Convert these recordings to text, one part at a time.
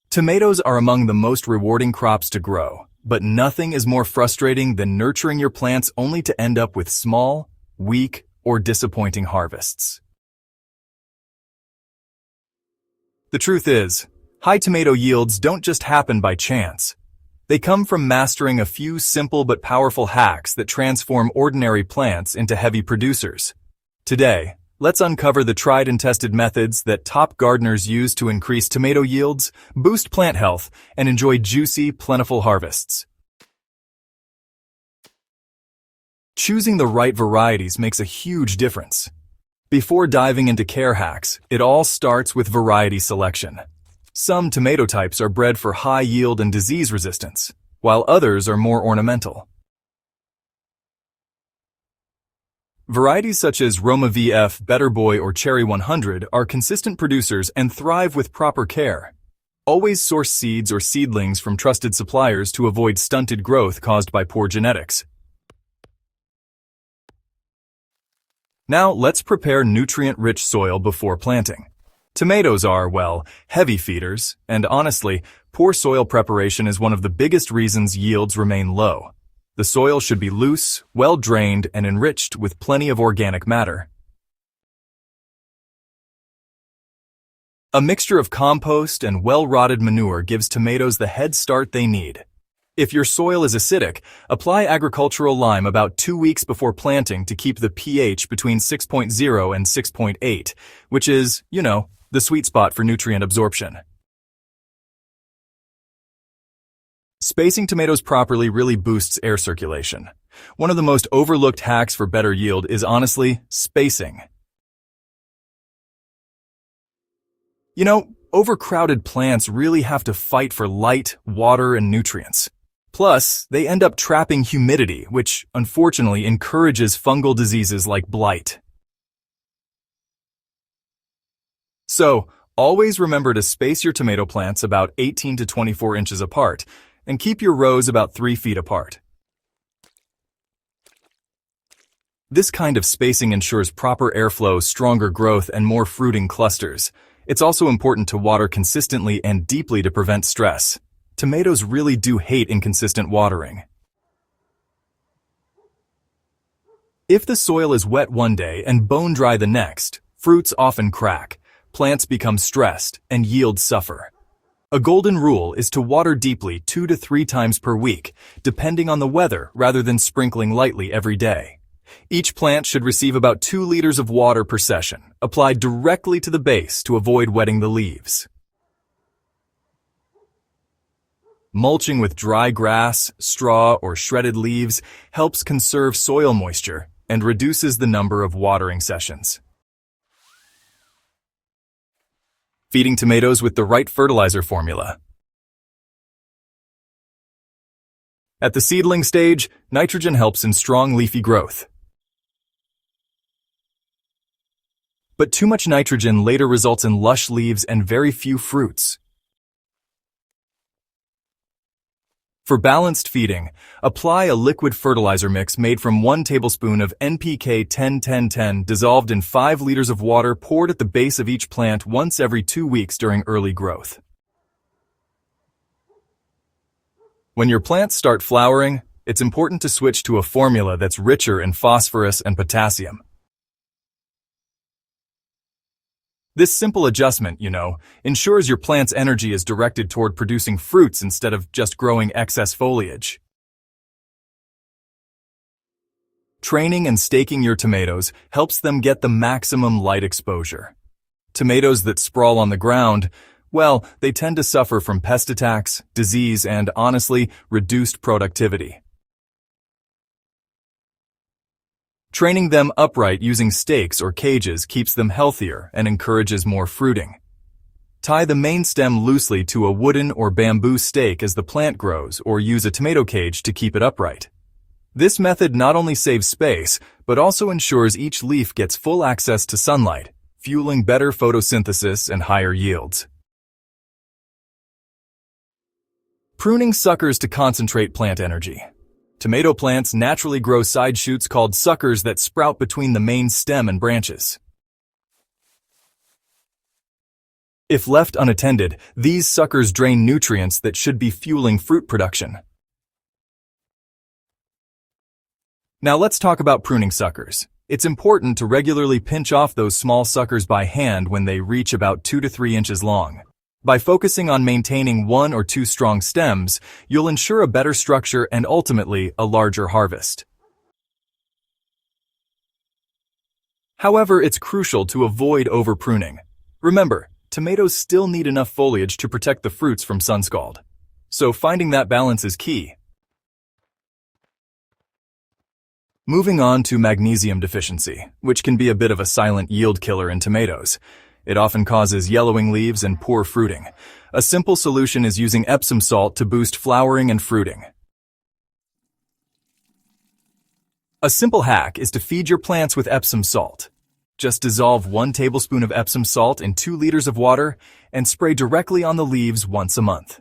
Tomatoes are among the most rewarding crops to grow, but nothing is more frustrating than nurturing your plants only to end up with small, weak, or disappointing harvests. The truth is, high tomato yields don't just happen by chance. They come from mastering a few simple but powerful hacks that transform ordinary plants into heavy producers. Today, let's uncover the tried and tested methods that top gardeners use to increase tomato yields, boost plant health, and enjoy juicy, plentiful harvests. Choosing the right varieties makes a huge difference. Before diving into care hacks, it all starts with variety selection. Some tomato types are bred for high yield and disease resistance, while others are more ornamental. Varieties such as Roma VF, Better Boy, or Cherry 100 are consistent producers and thrive with proper care. Always source seeds or seedlings from trusted suppliers to avoid stunted growth caused by poor genetics. Now let's prepare nutrient-rich soil before planting. Tomatoes are, well, heavy feeders, and honestly, poor soil preparation is one of the biggest reasons yields remain low. The soil should be loose, well-drained, and enriched with plenty of organic matter. A mixture of compost and well-rotted manure gives tomatoes the head start they need. If your soil is acidic, apply agricultural lime about 2 weeks before planting to keep the pH between 6.0 and 6.8, which is, the sweet spot for nutrient absorption. Spacing tomatoes properly really boosts air circulation. One of the most overlooked hacks for better yield is honestly spacing. Overcrowded plants really have to fight for light, water, and nutrients. Plus, they end up trapping humidity, which unfortunately encourages fungal diseases like blight. So, always remember to space your tomato plants about 18 to 24 inches apart, and keep your rows about 3 feet apart. This kind of spacing ensures proper airflow, stronger growth, and more fruiting clusters. It's also important to water consistently and deeply to prevent stress. Tomatoes really do hate inconsistent watering. If the soil is wet one day and bone dry the next, fruits often crack, plants become stressed, and yields suffer. A golden rule is to water deeply 2 to 3 times per week, depending on the weather rather than sprinkling lightly every day. Each plant should receive about 2 liters of water per session, applied directly to the base to avoid wetting the leaves. Mulching with dry grass, straw, or shredded leaves helps conserve soil moisture and reduces the number of watering sessions. Feeding tomatoes with the right fertilizer formula. At the seedling stage, nitrogen helps in strong leafy growth. But too much nitrogen later results in lush leaves and very few fruits. For balanced feeding, apply a liquid fertilizer mix made from 1 tablespoon of NPK 10-10-10 dissolved in 5 liters of water poured at the base of each plant once every 2 weeks during early growth. When your plants start flowering, it's important to switch to a formula that's richer in phosphorus and potassium. This simple adjustment, ensures your plant's energy is directed toward producing fruits instead of just growing excess foliage. Training and staking your tomatoes helps them get the maximum light exposure. Tomatoes that sprawl on the ground, well, they tend to suffer from pest attacks, disease, and, honestly, reduced productivity. Training them upright using stakes or cages keeps them healthier and encourages more fruiting. Tie the main stem loosely to a wooden or bamboo stake as the plant grows, or use a tomato cage to keep it upright. This method not only saves space, but also ensures each leaf gets full access to sunlight, fueling better photosynthesis and higher yields. Pruning suckers to concentrate plant energy. Tomato plants naturally grow side shoots called suckers that sprout between the main stem and branches. If left unattended, these suckers drain nutrients that should be fueling fruit production. Now let's talk about pruning suckers. It's important to regularly pinch off those small suckers by hand when they reach about 2 to 3 inches long. By focusing on maintaining 1 or 2 strong stems, you'll ensure a better structure and ultimately a larger harvest. However, it's crucial to avoid over-pruning. Remember, tomatoes still need enough foliage to protect the fruits from sun scald. So finding that balance is key. Moving on to magnesium deficiency, which can be a bit of a silent yield killer in tomatoes. It often causes yellowing leaves and poor fruiting. A simple solution is using Epsom salt to boost flowering and fruiting. A simple hack is to feed your plants with Epsom salt. Just dissolve 1 tablespoon of Epsom salt in 2 liters of water and spray directly on the leaves once a month.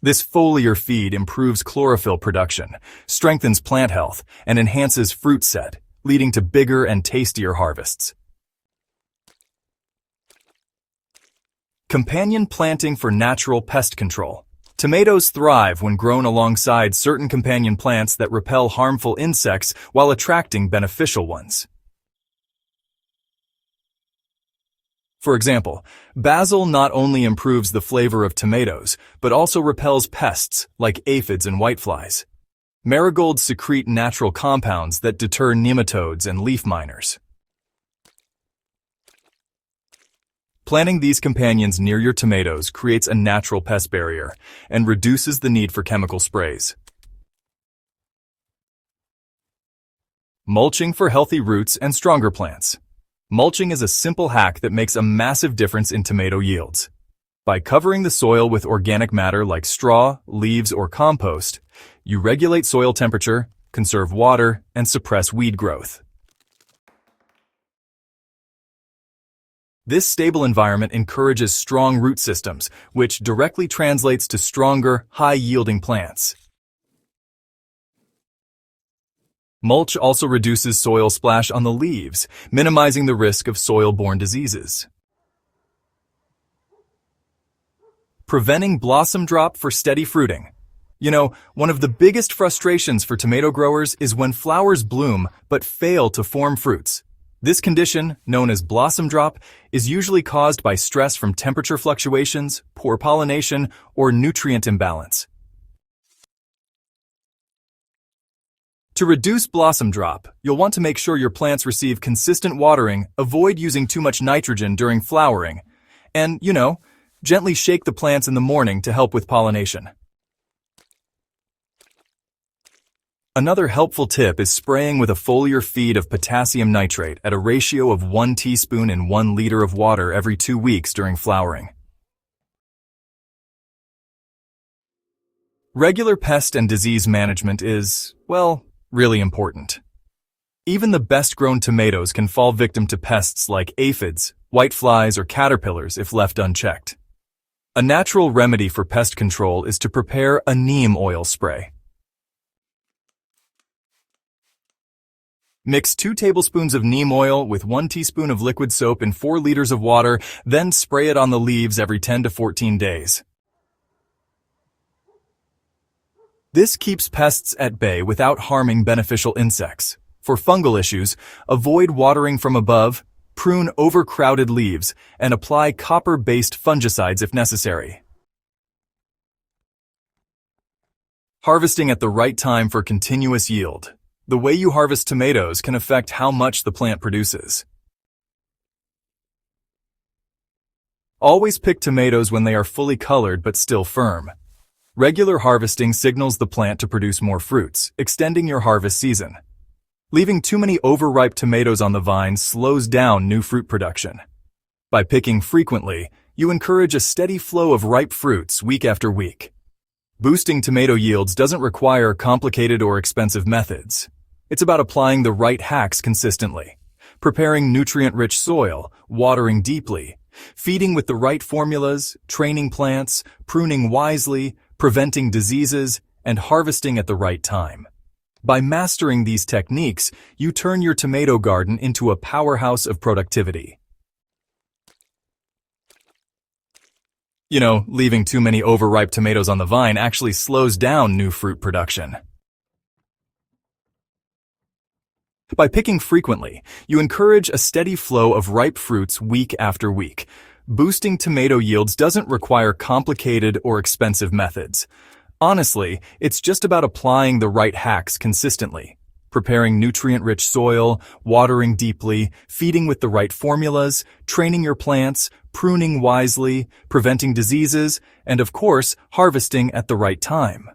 This foliar feed improves chlorophyll production, strengthens plant health, and enhances fruit set, leading to bigger and tastier harvests. Companion planting for natural pest control. Tomatoes thrive when grown alongside certain companion plants that repel harmful insects while attracting beneficial ones. For example, basil not only improves the flavor of tomatoes, but also repels pests like aphids and whiteflies. Marigolds secrete natural compounds that deter nematodes and leaf miners. Planting these companions near your tomatoes creates a natural pest barrier and reduces the need for chemical sprays. Mulching for healthy roots and stronger plants. Mulching is a simple hack that makes a massive difference in tomato yields. By covering the soil with organic matter like straw, leaves, or compost, you regulate soil temperature, conserve water, and suppress weed growth. This stable environment encourages strong root systems, which directly translates to stronger, high-yielding plants. Mulch also reduces soil splash on the leaves, minimizing the risk of soil-borne diseases. Preventing blossom drop for steady fruiting. You know, one of the biggest frustrations for tomato growers is when flowers bloom but fail to form fruits. This condition, known as blossom drop, is usually caused by stress from temperature fluctuations, poor pollination, or nutrient imbalance. To reduce blossom drop, you'll want to make sure your plants receive consistent watering, avoid using too much nitrogen during flowering, and, gently shake the plants in the morning to help with pollination. Another helpful tip is spraying with a foliar feed of potassium nitrate at a ratio of 1 teaspoon in 1 liter of water every 2 weeks during flowering. Regular pest and disease management is, really important. Even the best-grown tomatoes can fall victim to pests like aphids, whiteflies, or caterpillars if left unchecked. A natural remedy for pest control is to prepare a neem oil spray. Mix 2 tablespoons of neem oil with 1 teaspoon of liquid soap in 4 liters of water, then spray it on the leaves every 10 to 14 days. This keeps pests at bay without harming beneficial insects. For fungal issues, avoid watering from above, prune overcrowded leaves, and apply copper-based fungicides if necessary. Harvesting at the right time for continuous yield. The way you harvest tomatoes can affect how much the plant produces. Always pick tomatoes when they are fully colored but still firm. Regular harvesting signals the plant to produce more fruits, extending your harvest season. Leaving too many overripe tomatoes on the vine slows down new fruit production. By picking frequently, you encourage a steady flow of ripe fruits week after week. Boosting tomato yields doesn't require complicated or expensive methods. It's about applying the right hacks consistently, preparing nutrient-rich soil, watering deeply, feeding with the right formulas, training plants, pruning wisely, preventing diseases, and harvesting at the right time. By mastering these techniques, you turn your tomato garden into a powerhouse of productivity. Leaving too many overripe tomatoes on the vine actually slows down new fruit production. By picking frequently, you encourage a steady flow of ripe fruits week after week. Boosting tomato yields doesn't require complicated or expensive methods. Honestly, it's just about applying the right hacks consistently. Preparing nutrient-rich soil, watering deeply, feeding with the right formulas, training your plants, pruning wisely, preventing diseases, and of course, harvesting at the right time.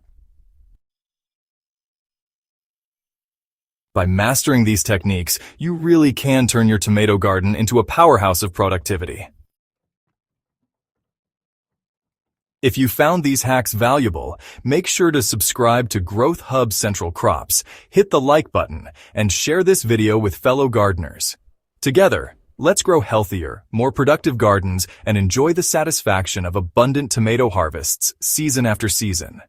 By mastering these techniques, you really can turn your tomato garden into a powerhouse of productivity. If you found these hacks valuable, make sure to subscribe to Growth Hub Central Crops, hit the like button, and share this video with fellow gardeners. Together, let's grow healthier, more productive gardens and enjoy the satisfaction of abundant tomato harvests season after season.